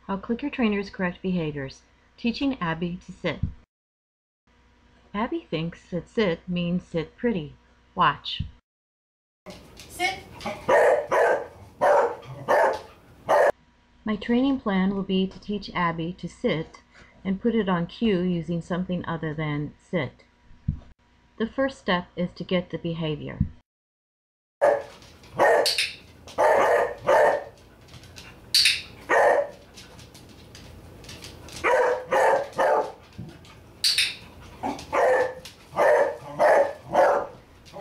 How Clicker Trainers Correct Behaviors. Teaching Abby to sit. Abby thinks that sit means sit pretty. Watch. Sit. My training plan will be to teach Abby to sit and put it on cue using something other than sit. The first step is to get the behavior.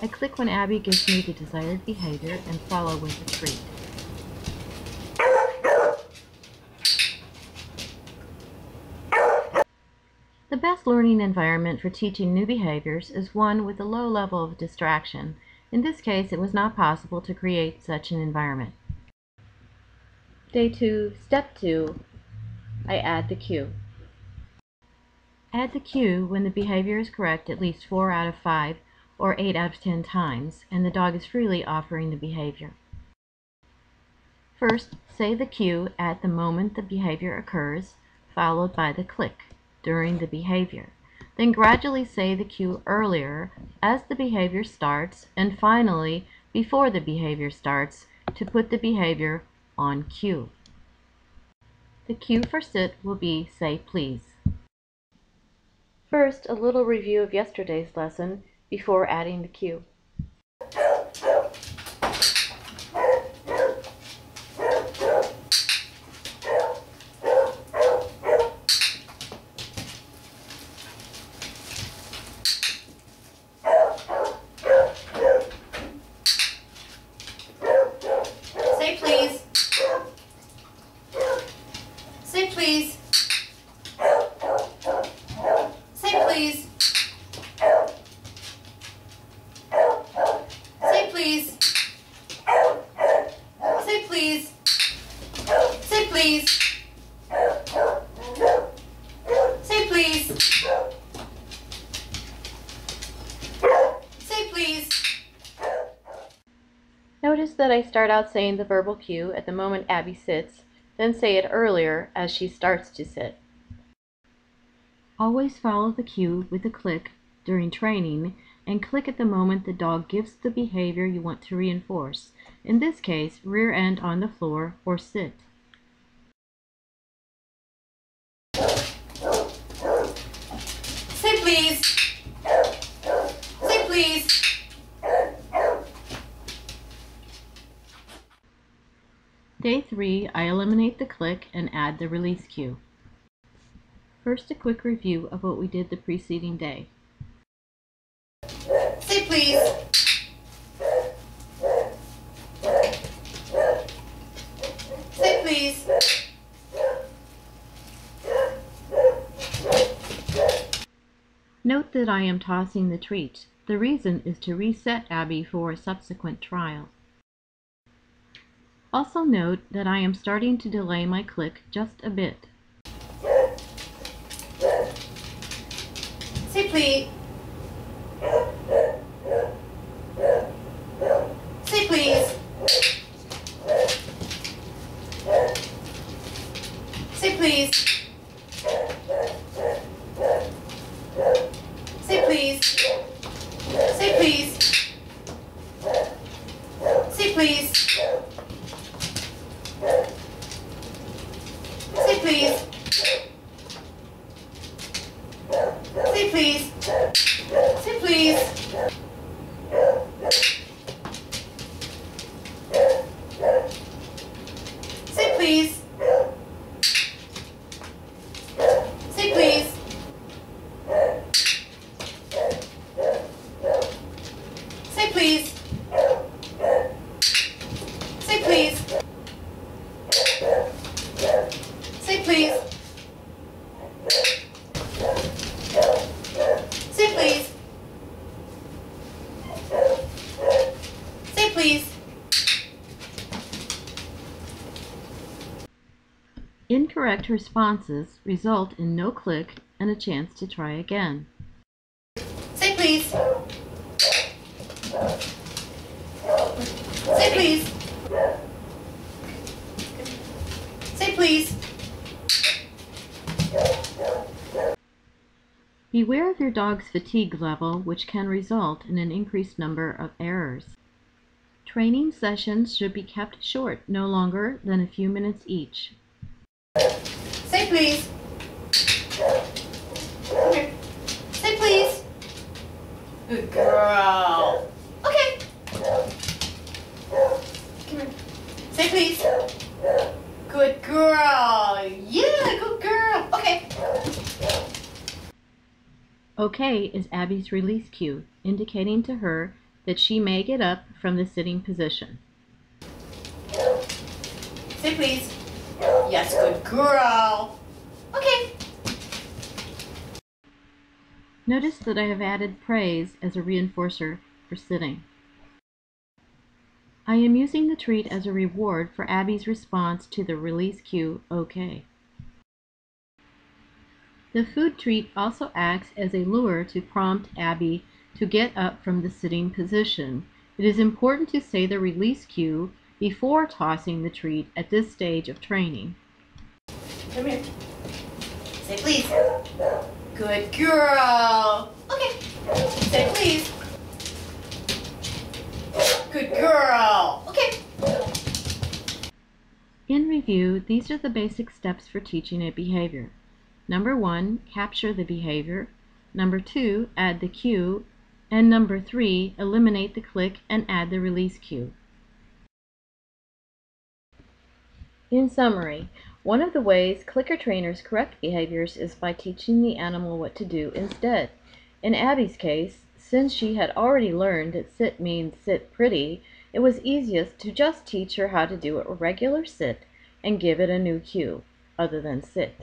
I click when Abby gives me the desired behavior and follow with a treat. The best learning environment for teaching new behaviors is one with a low level of distraction. In this case, it was not possible to create such an environment. Day 2, Step 2, I add the cue. Add the cue when the behavior is correct at least 4 out of 5 or 8 out of 10 times, and the dog is freely offering the behavior. First, say the cue at the moment the behavior occurs, followed by the click during the behavior. Then gradually say the cue earlier as the behavior starts, and finally before the behavior starts to put the behavior on cue. The cue for sit will be say please. First, a little review of yesterday's lesson before adding the cue. Say please. Say please. Say please. Say please. Say please. Say please. Say please. Say please. Notice that I start out saying the verbal cue at the moment Abby sits, then say it earlier as she starts to sit. Always follow the cue with a click during training and click at the moment the dog gives the behavior you want to reinforce. In this case, rear end on the floor or sit. Say please. Say please. Day 3, I eliminate the click and add the release cue. First, a quick review of what we did the preceding day. Say please. Say please. Note that I am tossing the treat. The reason is to reset Abby for a subsequent trial. Also note that I am starting to delay my click just a bit. Say please. Say please. Say please. Say please. Say please. Say please. Say please. Say please. Say please. Say please. Say please. Say please. Say please. Say please. Say please. Say please. Incorrect responses result in no click and a chance to try again. Say please. Say please. Say please. Beware of your dog's fatigue level, which can result in an increased number of errors. Training sessions should be kept short, no longer than a few minutes each. Say please. Come here. Say please. Good girl. Okay. Come here. Say please. Good girl. Yeah, good girl. Okay. OK is Abby's release cue, indicating to her that she may get up from the sitting position. Say please. Yes, good girl. Okay. Notice that I have added praise as a reinforcer for sitting. I am using the treat as a reward for Abby's response to the release cue, OK. The food treat also acts as a lure to prompt Abby to get up from the sitting position. It is important to say the release cue before tossing the treat at this stage of training. Come here. Say please. Good girl. Okay. Say please. Good girl. Okay. In review, these are the basic steps for teaching a behavior. Number 1, capture the behavior. Number 2, add the cue. And number 3, eliminate the click and add the release cue. In summary, one of the ways clicker trainers correct behaviors is by teaching the animal what to do instead. In Abby's case, since she had already learned that sit means sit pretty, it was easiest to just teach her how to do a regular sit and give it a new cue, other than sit.